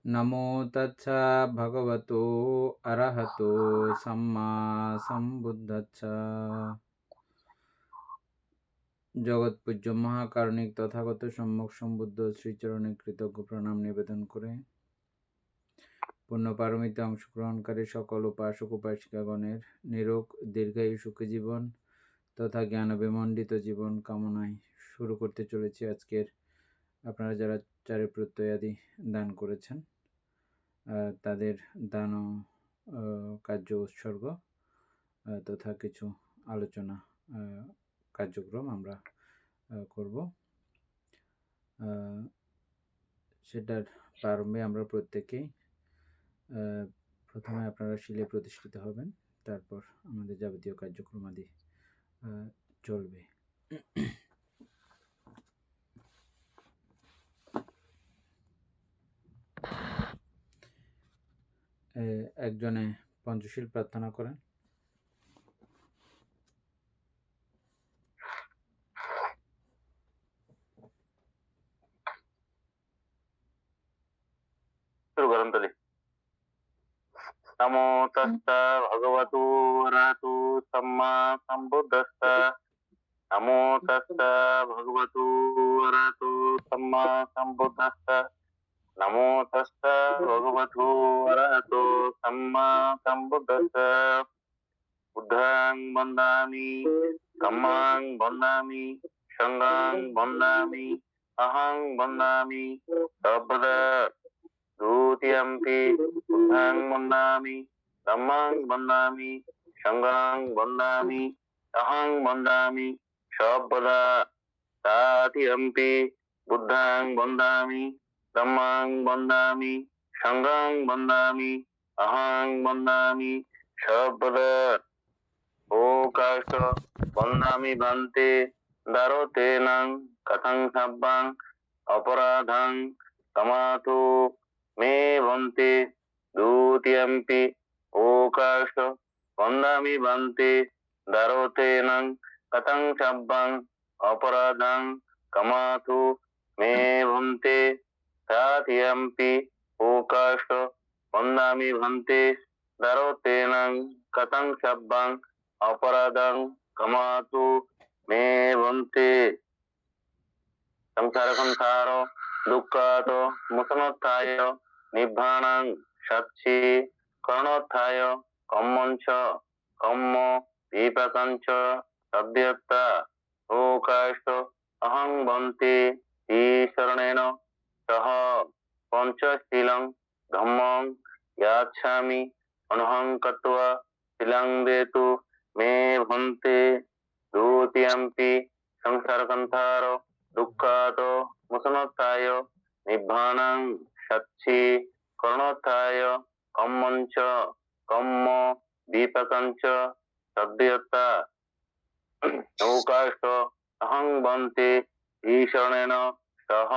नमो तच्छ भगवतो अरहतो सम्मा सम्बुद्धच्छ। जगत पूज्य महाकारुणिक तथागत सम्मुख सम्बुद्ध শ্রীচরণে কৃতজ্ঞ প্রণাম নিবেদন করে পূর্ণ পারমিতে অংশগ্রহণকারী সকল উপাসক উপাসিকাগণের নিরোগ দীর্ঘায়ু সুখী জীবন তথা জ্ঞান বিমণ্ডিত জীবন কামনায় শুরু করতে চলেছি আজকের আপনারা যারা চারি প্রত্যয়াদি দান করেছেন তাদের দান ও কার্য উৎসর্গ তথা কিছু আলোচনা কার্যক্রম আমরা করব। সেটার প্রারম্ভে আমরা প্রত্যেকেই প্রথমে আপনারা শিলে প্রতিষ্ঠিত হবেন, তারপর আমাদের যাবতীয় কার্যক্রম আদি চলবে। একজনে পঞ্চশীল প্রার্থনা করেন। नमो तस्सा भगवतो अरहतो सम्मा सम्बुद्धस्सा। नमो तस्सा भगवतो अरहतो सम्मा सम्बुद्धस्सा। नमो तस्सा भगवतो अरहतो सम्मा सम्बुद्धस्सा। बुद्धं वन्दामि धम्मं वन्दामि संघं वन्दामि अहं वन्दामि सर्वदा द्वितीयम्पि बुद्धं वन्दामि धम्मं वन्दामि संघं वन्दामि अहं वन्दामि सर्वदा तृतीयम्पि बुद्धं वन्दामि धम्मं वन्दामि संघं वन्दामि अहं वन्दामि सर्वदा ओकाश वन्दामि भन्ते दारोतेनं कथं सब्बं अपराधं समातु मे भन्ते द्वितीयम्पि ओकाश वन्दामि भन्ते दारोतेनं कथं सब्बं अपराधं कमातु मे भन्ते तृतीयम्पि ओकाश वन्दामि भन्ते दारोतेनं कथं सब्बं अपराधं कमातु मे भन्ते। संसार संसार दुःखात मोचनोत्थाय निब्बाणं साक्षी करणोत्थाय कम्मञ्च कम्म विपाकञ्च सद्यत्ता ओकाश अहं भन्ते ईशरणेन सह पञ्चशीलं धम्मं याच्छामि अनहं कृत्वा शीलं देतु मे भन्ते द्वितीयम्पि संसार संसार दुःखात मोचनोत्थाय निब्बाणं साक्षी करणोत्थाय कम्मञ्च कम्म विपाकञ्च सद्यत्ता ओकाश अहं भन्ते ईशरणेन सह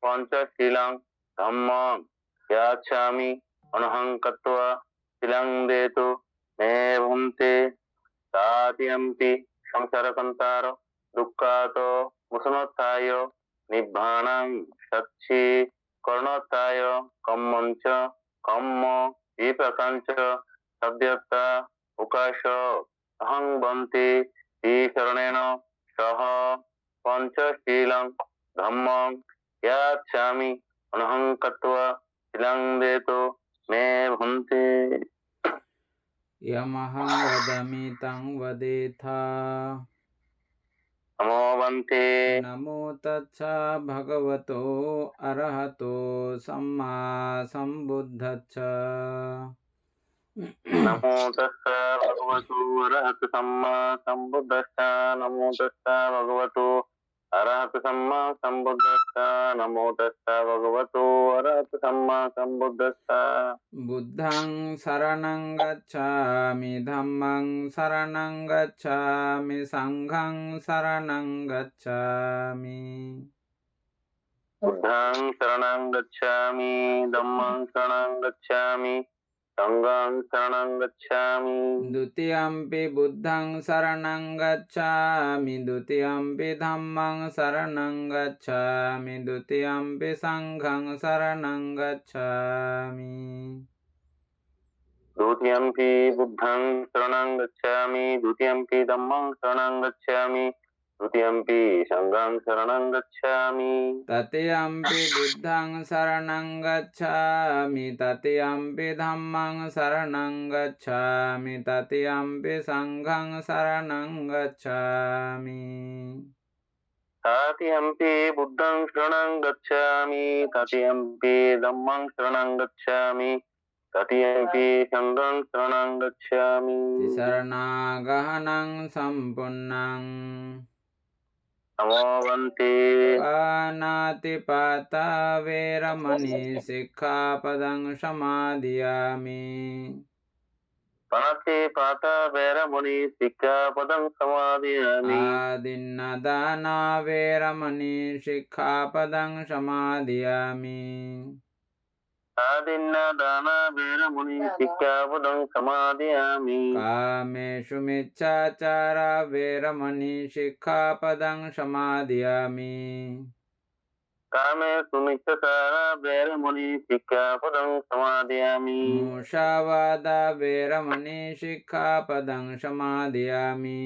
पञ्चशीलं धम्मं याच्छामि अनहं कृत्वा शीलं देतु मे भन्ते तृतीयम्पि संसार संसार दुःखात मोचनोत्थाय निब्बाणं साक्षी करणोत्थाय कम्मञ्च कम्म विपाकञ्च सद्यत्ता ओकाश अहं भन्ते ईशरणेन सह पञ्चशीलं धम्मं याच्छामि अनहं कृत्वा शीलं देतु मे भन्ते। यमहं वदामि तं वदेथा। नमो भन्ते नमो तच्छ भगवतो अरहतो सम्मा सम्बुद्धच्छ। नमो तस्सा भगवतो अरहतो सम्मा सम्बुद्धस्सा। नमो तस्सा भगवतो अरहतो सम्मा सम्बुद्धस्सा। नमो तस्सा भगवतो अरहतो सम्मा सम्बुद्धस्सा। बुद्धं शरणं गच्छामि धम्मं शरणं गच्छामि संघं शरणं गच्छामि। बुद्धं शरणं गच्छामि धम्मं शरणं गच्छामि संघं शरणं गच्छामि द्वितीयम्पि बुद्धं शरणं गच्छामि द्वितीयम्पि धम्मं शरणं गच्छामि द्वितीयम्पि संघं शरणं गच्छामि द्वितीयम्पि बुद्धं शरणं गच्छामि द्वितीयम्पि धम्मं शरणं गच्छामि द्वितीयम्पि संघं शरणं गच्छामि तृतीयम्पि बुद्धं शरणं गच्छामि तृतीयम्पि धम्मं शरणं गच्छामि तृतीयम्पि संघं शरणं गच्छामि तृतीयम्पि बुद्धं शरणं गच्छामि तृतीयम्पि धम्मं शरणं गच्छामि तृतीयम्पि संघं शरणं गच्छामि शरणागहनं सम्पूर्णं नमोवन्ते पानातिपाता वैरमणि सिक्खापदं समादियामि पानातिपाता वैरमणि सिक्खापदं समादियामि आदिन्नदाना वैरमणि सिक्खापदं समादियामि आदिन्नदाना वैरमणि सिक्खापदं समादियामि कामेषु मिच्छाचारा वैरमणि सिक्खापदं समादियामि कामेषु मिच्छाचारा वैरमणि सिक्खापदं समादियामि मुषावादा वैरमणि सिक्खापदं समादियामि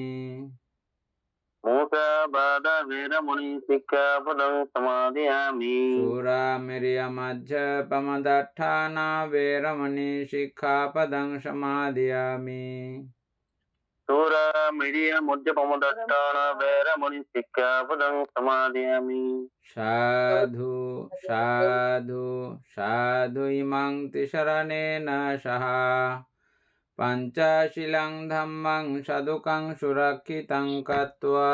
मूषावाद वैरमणि सिक्खापदं समादियामि शूरामिर्यमज्जपमदट्ठाना वैरमणि सिक्खापदं समादियामि शूरामिर्यमज्जपमदट्टाना वैरमणि सिक्खापदं समादियामि साधु साधु साधु इमं तिसरणेन सह पञ्चशीलं धम्मं सदुकं सुरक्षितं कृत्वा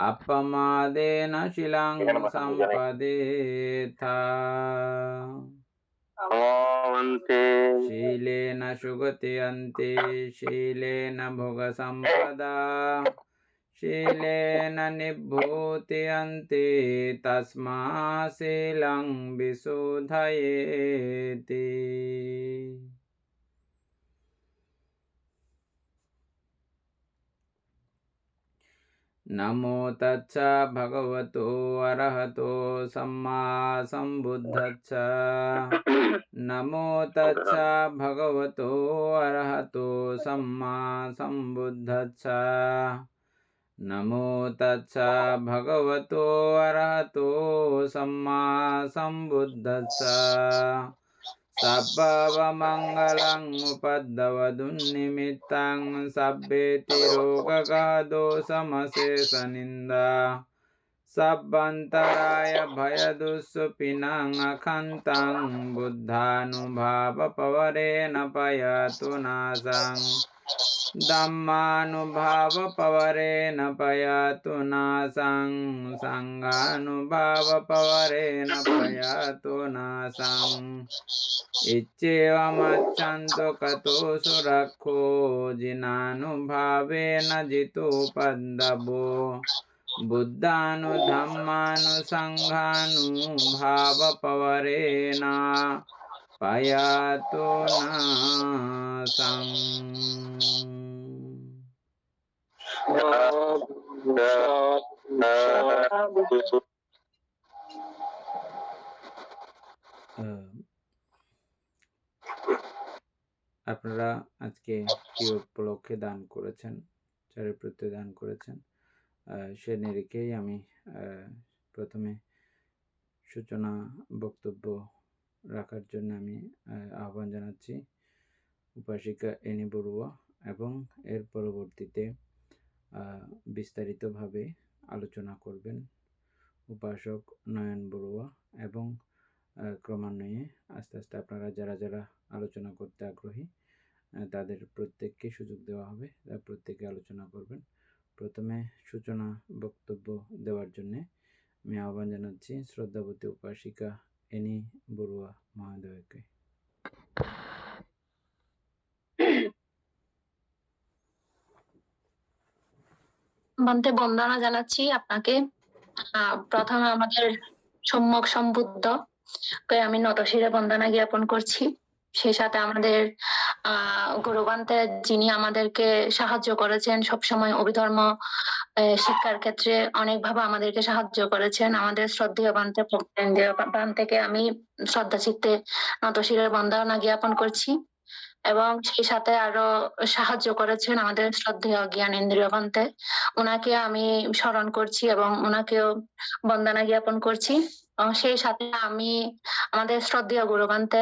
अपमादेन शीलं सम्पदेथ नमोवन्ते शीलेन सुगत्यन्ते शीलेन भोगसम्पदा शीलेन निभूत्यन्ते तस्मात् शीलं विशुद्धयेति नमो तच्च भगवतो अरहतो सम्मा सम्बुद्धच्च नमो तच्च भगवतो अरहतो सम्मा सम्बुद्धच्च नमो तच्च भगवतो अरहतो सम्मा सम्बुद्धच्च सब्बवमङ्गलं उपद्रवदुन्निमित्तं सब्बेति रोगगः दोषमशेषनिन्दा सब्बन्तराय भयदुःसुपिनं अखन्तं बुद्धानुभावपवरेण पयतु नाशं धम्मानुभावपवरेण पयतु नाशं सङ्घानुभावपवरेण पयतु नाशं इत्येवमच्छन्तु कतो सुरक्षो जिनानुभावेन जितोपद्रवो बुद्धानुधम्मानुसङ्घानुभावपवरेण पयतु नाशम् আপনারা আজকে কি উপলক্ষে দান করেছেন, চারিপ্রত্যয় দান করেছেন, সে নিরিখেই আমি প্রথমে সূচনা বক্তব্য রাখার জন্য আমি আহ্বান জানাচ্ছি উপাসিকা এনি বড়ুয়া এবং এর পরবর্তীতে বিস্তারিতভাবে আলোচনা করবেন উপাসক নয়ন বড়ুয়া এবং ক্রমান্বয়ে আস্তে আস্তে আপনারা যারা যারা আলোচনা করতে আগ্রহী তাদের প্রত্যেককে সুযোগ দেওয়া হবে, প্রত্যেকে আলোচনা করবেন। প্রথমে সূচনা বক্তব্য দেওয়ার জন্য আমি আহ্বান জানাচ্ছি শ্রদ্ধাবতী উপাসিকা এনি বড়ুয়া মহোদয়কে। বন্দে বন্দনা জানাচ্ছি আপনাকে। প্রথমে আমাদের সম্যক সম্বুদ্ধ আমি নতশিরে বন্দনা জ্ঞাপন করছি। সেই সাথে আমাদের গুরুবান্তে যিনি আমাদেরকে সাহায্য করেছেন সবসময় অভিধর্ম শিক্ষার ক্ষেত্রে অনেকভাবে আমাদেরকে সাহায্য করেছেন। আমাদের শ্রদ্ধেয় বান্তেকে আমি শ্রদ্ধা চিত্তে নতশিরের বন্দনা জ্ঞাপন করছি এবং সেই সাথে আরো সাহায্য করেছেন আমাদের শ্রদ্ধেয় জ্ঞানেন্দ্রিয় বান্তে। ওনাকে আমি স্মরণ করছি এবং ওনাকেও বন্দনা জ্ঞাপন করছি এবং সেই সাথে আমি আমাদের শ্রদ্ধেয় গুরুবান্তে